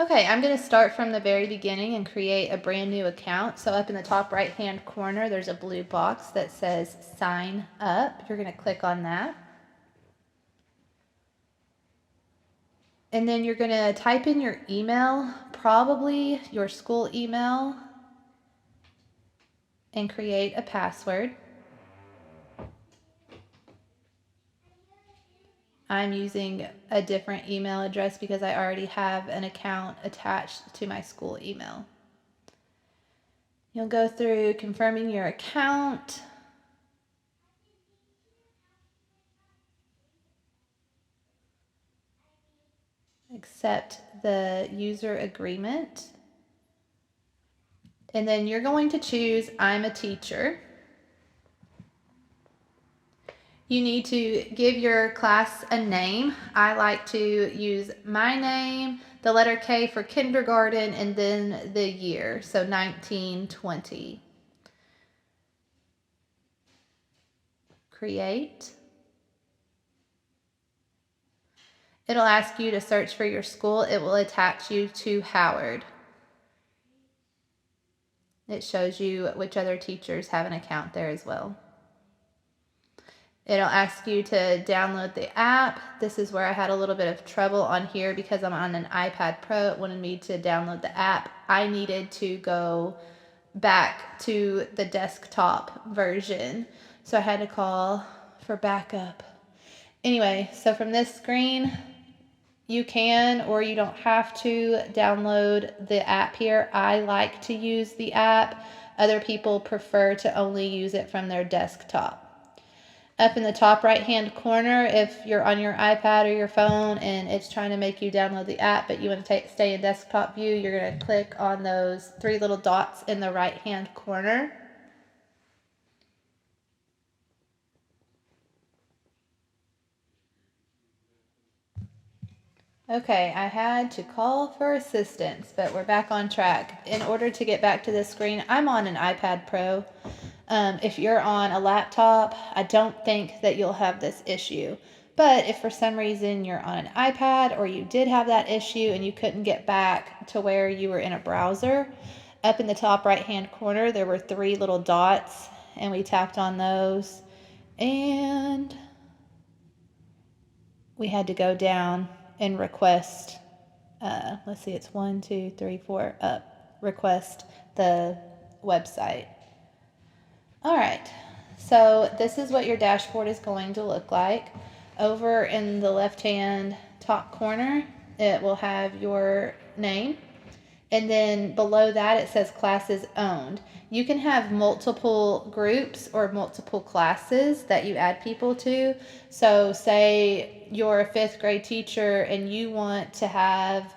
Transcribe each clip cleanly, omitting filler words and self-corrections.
Okay, I'm going to start from the very beginning and create a brand new account. So up in the top right hand corner, there's a blue box that says sign up. You're going to click on that. And then you're going to type in your email, probably your school email, and create a password. I'm using a different email address because I already have an account attached to my school email. You'll go through confirming your account. Accept the user agreement. And then you're going to choose I'm a teacher. You need to give your class a name. I like to use my name, the letter K for kindergarten, and then the year, so 1920. Create. It'll ask you to search for your school. It will attach you to Howard. It shows you which other teachers have an account there as well. It'll ask you to download the app. This is where I had a little bit of trouble on here because I'm on an iPad Pro. It wanted me to download the app. I needed to go back to the desktop version. So I had to call for backup. Anyway, so from this screen, you can or you don't have to download the app here. I like to use the app. Other people prefer to only use it from their desktop. Up in the top right hand corner, if you're on your iPad or your phone and it's trying to make you download the app but you want to stay in desktop view, you're going to click on those three little dots in the right hand corner. Okay, I had to call for assistance, but we're back on track. In order to get back to this screen, I'm on an iPad Pro. If you're on a laptop, I don't think that you'll have this issue. But if for some reason you're on an iPad or you did have that issue and you couldn't get back to where you were in a browser, up in the top right hand corner there were three little dots and we tapped on those and we had to go down and request, let's see, it's 1, 2, 3, 4, request the website. All right, so this is what your dashboard is going to look like. Over in the left-hand top corner, it will have your name. And then below that, it says classes owned. You can have multiple groups or multiple classes that you add people to. So say you're a fifth grade teacher and you want to have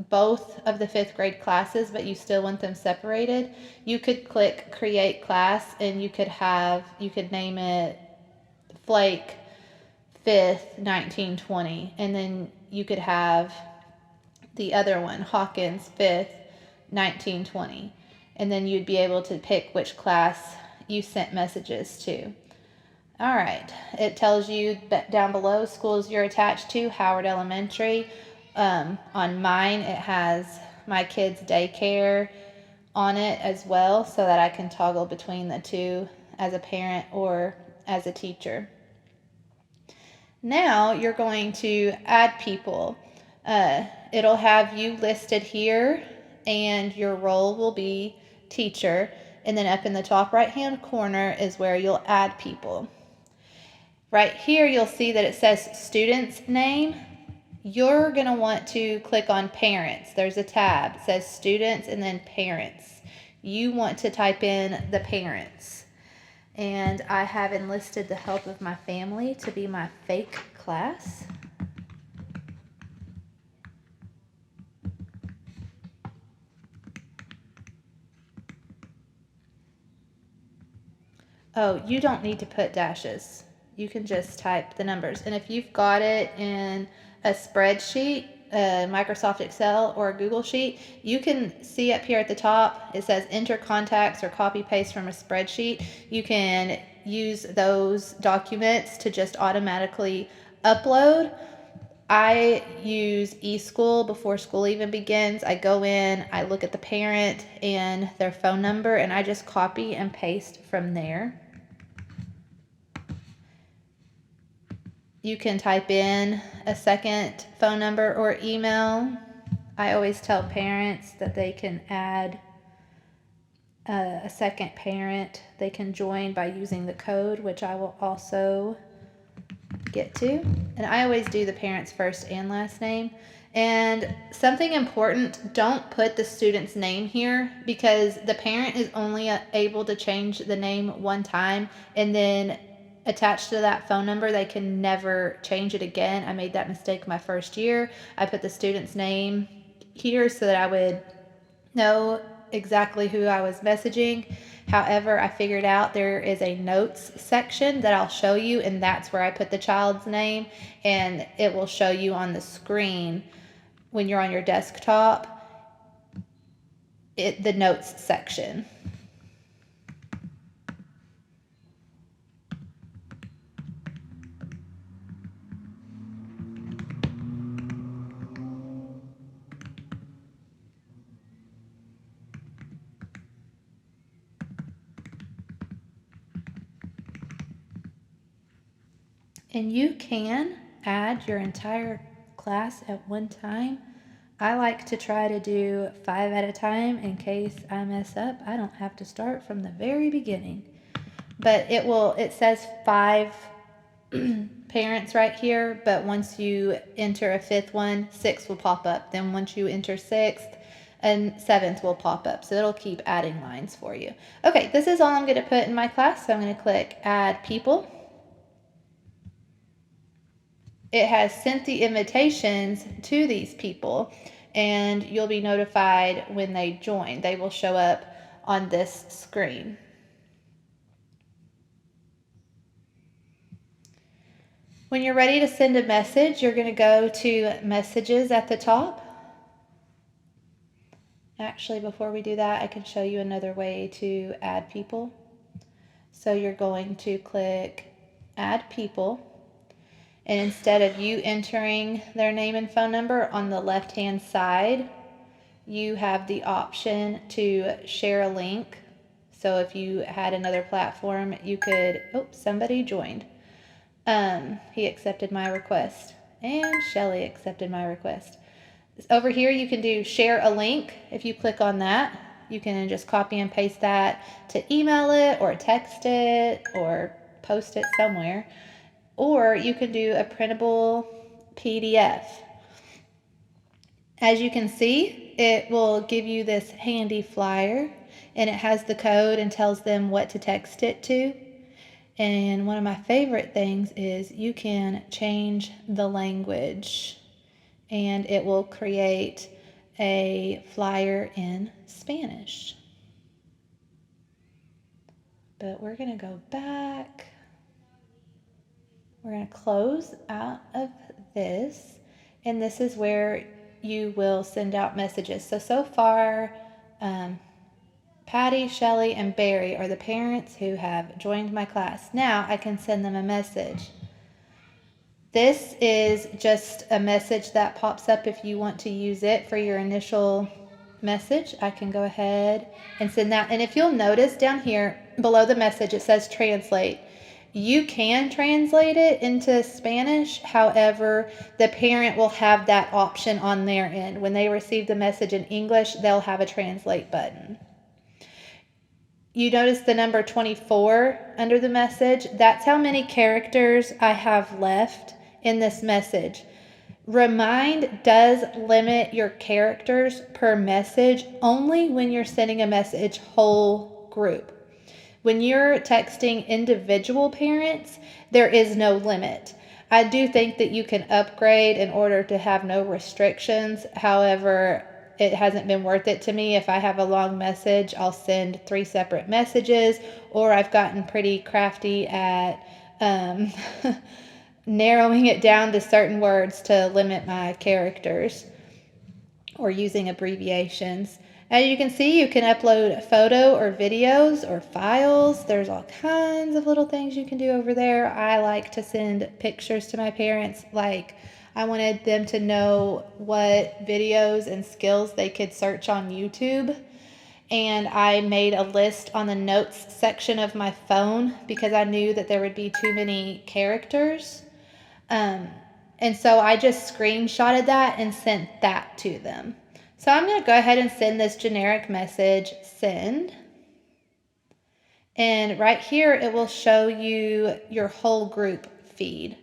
both of the fifth grade classes, but you still want them separated. You could click create class and you could name it Flake 5th 1920. And then you could have the other one, Hawkins 5th 1920. And then you'd be able to pick which class you sent messages to. All right, it tells you down below schools you're attached to, Howard Elementary. On mine, it has my kids' daycare on it as well so that I can toggle between the two as a parent or as a teacher. Now you're going to add people. It'll have you listed here and your role will be teacher. And then up in the top right hand corner is where you'll add people. Right here you'll see that it says student's name. You're going to want to click on parents. There's a tab. It says students and then parents. You want to type in the parents. And I have enlisted the help of my family to be my fake class. Oh, you don't need to put dashes. You can just type the numbers. And if you've got it in a spreadsheet, Microsoft Excel or a Google Sheet, you can see up here at the top, it says enter contacts or copy paste from a spreadsheet. You can use those documents to just automatically upload. I use eSchool before school even begins. I go in, I look at the parent and their phone number, and I just copy and paste from there. You can type in a second phone number or email. I always tell parents that they can add a second parent. They can join by using the code, which I will also get to. And I always do the parent's first and last name. And something important, don't put the student's name here, because the parent is only able to change the name one time, and then attached to that phone number they can never change it again. I made that mistake my first year. I put the student's name here so that I would know exactly who I was messaging. However, I figured out there is a notes section that I'll show you, and that's where I put the child's name, and it will show you on the screen when you're on your desktop the notes section. And you can add your entire class at one time. I like to try to do 5 at a time in case I mess up. I don't have to start from the very beginning. But it says 5 parents right here, but once you enter a 5th one, 6 will pop up. Then once you enter 6th, and 7th will pop up. So it'll keep adding lines for you. Okay, this is all I'm going to put in my class. So I'm going to click Add People. It has sent the invitations to these people, and you'll be notified when they join. They will show up on this screen. When you're ready to send a message, you're going to go to Messages at the top. Actually, before we do that, I can show you another way to add people. So you're going to click Add People. And instead of you entering their name and phone number on the left-hand side, you have the option to share a link. So if you had another platform, you could, somebody joined. He accepted my request, and Shelly accepted my request. Over here, you can do share a link. If you click on that, you can just copy and paste that to email it or text it or post it somewhere. Or you can do a printable PDF. As you can see, it will give you this handy flyer, and it has the code and tells them what to text it to. And one of my favorite things is you can change the language, and it will create a flyer in Spanish. But we're going to go back. We're going to close out of this, and this is where you will send out messages. So far, Patty, Shelly, and Barry are the parents who have joined my class. Now I can send them a message. This is just a message that pops up if you want to use it for your initial message. I can go ahead and send that. And if you'll notice down here below the message, it says translate. You can translate it into Spanish. However, the parent will have that option on their end. When they receive the message in English, they'll have a translate button. You notice the number 24 under the message. That's how many characters I have left in this message. Remind does limit your characters per message only when you're sending a message whole group. When you're texting individual parents, there is no limit. I do think that you can upgrade in order to have no restrictions. However, it hasn't been worth it to me. If I have a long message, I'll send 3 separate messages, or I've gotten pretty crafty at narrowing it down to certain words to limit my characters, or using abbreviations. As you can see, you can upload a photo or videos or files. There's all kinds of little things you can do over there. I like to send pictures to my parents. Like, I wanted them to know what videos and skills they could search on YouTube. And I made a list on the notes section of my phone because I knew that there would be too many characters. And so I just screenshotted that and sent that to them. So I'm going to go ahead and send this generic message, send. And right here, it will show you your whole group feed.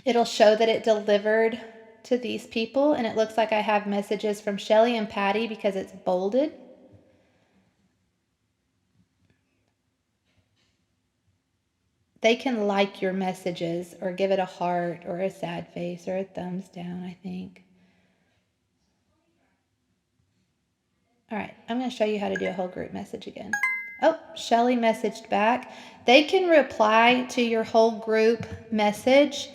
It'll show that it delivered to these people, and it looks like I have messages from Shelly and Patty because it's bolded. They can like your messages or give it a heart or a sad face or a thumbs down, I think. All right, I'm going to show you how to do a whole group message again. Oh, Shelly messaged back. They can reply to your whole group message,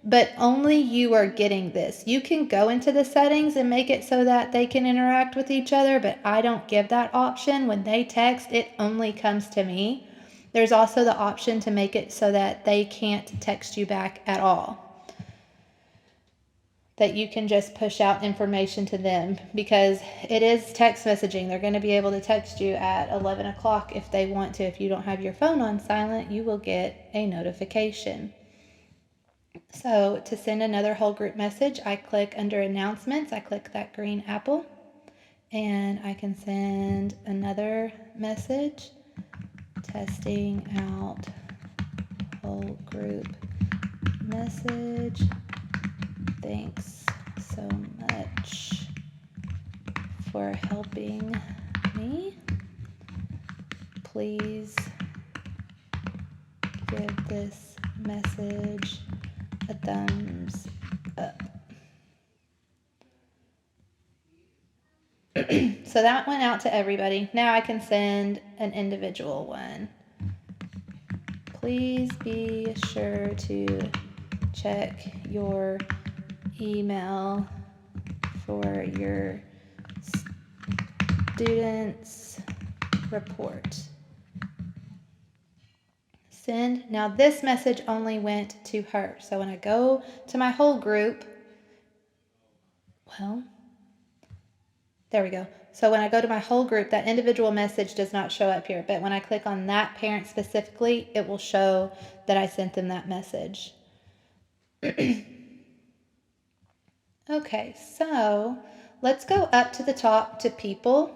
but only you are getting this. You can go into the settings and make it so that they can interact with each other, but I don't give that option. When they text, it only comes to me. There's also the option to make it so that they can't text you back at all, that you can just push out information to them, because it is text messaging. They're going to be able to text you at 11 o'clock if they want to. If you don't have your phone on silent, you will get a notification. So to send another whole group message, I click under announcements, I click that green apple, and I can send another message, testing out whole group message. Thanks so much for helping me. Please give this message a thumbs up. So that went out to everybody. Now I can send an individual one. Please be sure to check your email for your students' report. Send. Now this message only went to her. So when I go to my whole group, well, there we go. So when I go to my whole group, that individual message does not show up here. But when I click on that parent specifically, it will show that I sent them that message. Okay, so let's go up to the top to people.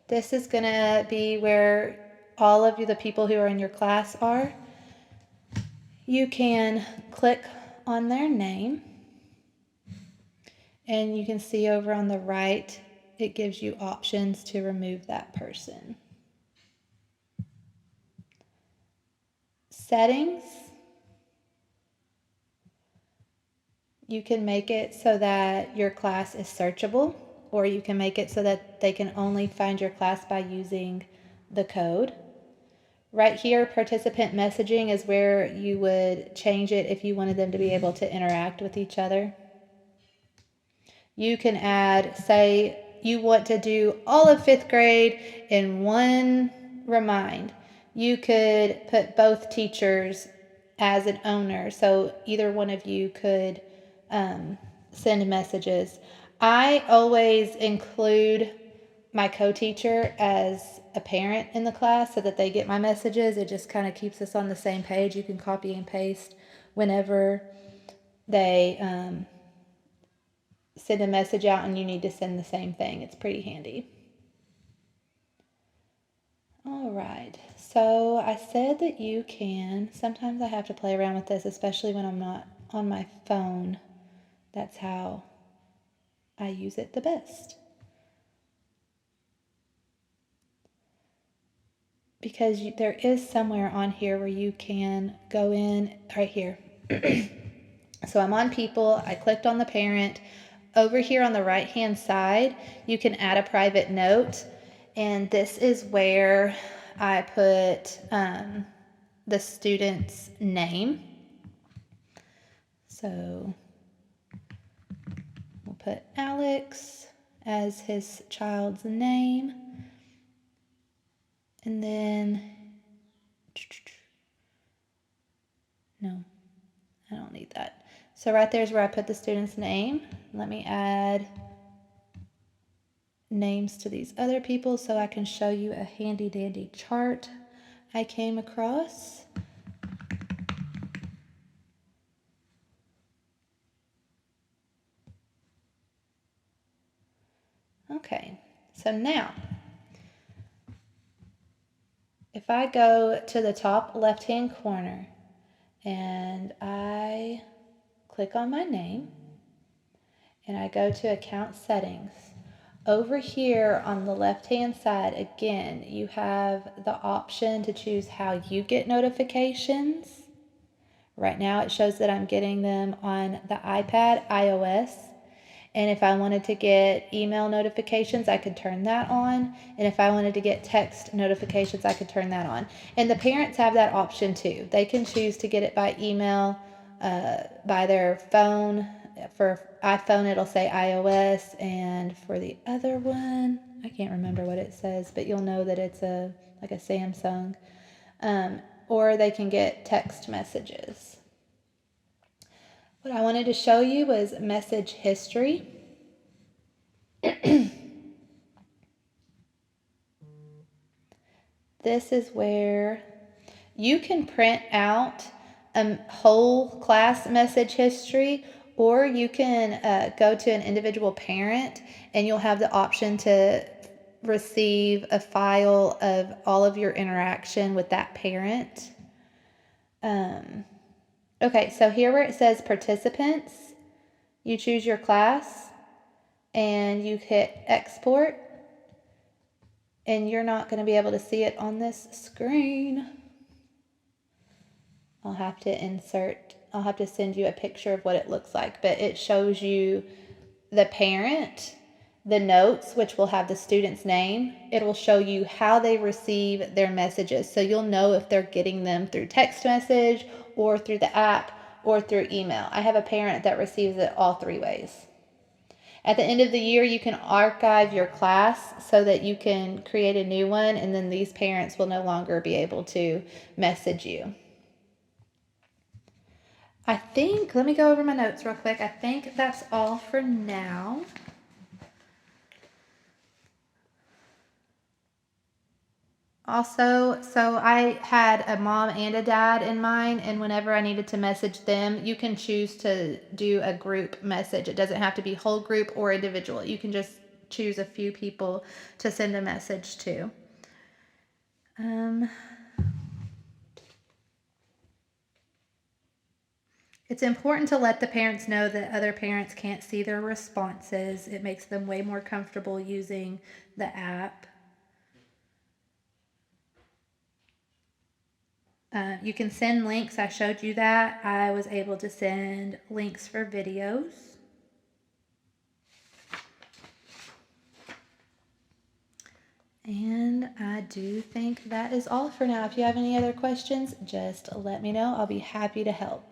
This is going to be where all of you, the people who are in your class, are. You can click on their name, and you can see over on the right, it gives you options to remove that person. Settings, you can make it so that your class is searchable, or you can make it so that they can only find your class by using the code. Right here, participant messaging is where you would change it if you wanted them to be able to interact with each other. You can add, say, you want to do all of 5th grade in one remind. You could put both teachers as an owner, so either one of you could send messages. I always include my co-teacher as a parent in the class so that they get my messages. It just kind of keeps us on the same page. You can copy and paste whenever they send a message out and you need to send the same thing. It's pretty handy. All right, so I said that you can, sometimes I have to play around with this, especially when I'm not on my phone. That's how I use it the best. Because there is somewhere on here where you can go in, right here. So I'm on people, I clicked on the parent. Over here on the right hand side, you can add a private note, and this is where I put the student's name. So we'll put Alex as his child's name, and then no, I don't need that. So right there is where I put the student's name. Let me add names to these other people so I can show you a handy dandy chart I came across. Okay, so now if I go to the top left-hand corner and I click on my name and I go to account settings, over here on the left-hand side, again, you have the option to choose how you get notifications. Right now it shows that I'm getting them on the iPad, iOS. And if I wanted to get email notifications, I could turn that on. And if I wanted to get text notifications, I could turn that on. And the parents have that option too. They can choose to get it by email, by their phone. For iPhone, it'll say iOS. And for the other one, I can't remember what it says, but you'll know that it's like a Samsung. Or they can get text messages. What I wanted to show you was message history. This is where you can print out a whole class message history, or you can go to an individual parent and you'll have the option to receive a file of all of your interaction with that parent. Okay, so here where it says participants, you choose your class and you hit export, and you're not going to be able to see it on this screen. I'll have to send you a picture of what it looks like, but it shows you the parent, the notes, which will have the student's name. It will show you how they receive their messages. So you'll know if they're getting them through text message or through the app or through email. I have a parent that receives it all three ways. At the end of the year, you can archive your class so that you can create a new one, and then these parents will no longer be able to message you. Let me go over my notes real quick. I think that's all for now. Also, so I had a mom and a dad in mind, and whenever I needed to message them, you can choose to do a group message. It doesn't have to be whole group or individual. You can just choose a few people to send a message to. It's important to let the parents know that other parents can't see their responses. It makes them way more comfortable using the app. You can send links. I showed you that. I was able to send links for videos. And I do think that is all for now. If you have any other questions, just let me know. I'll be happy to help.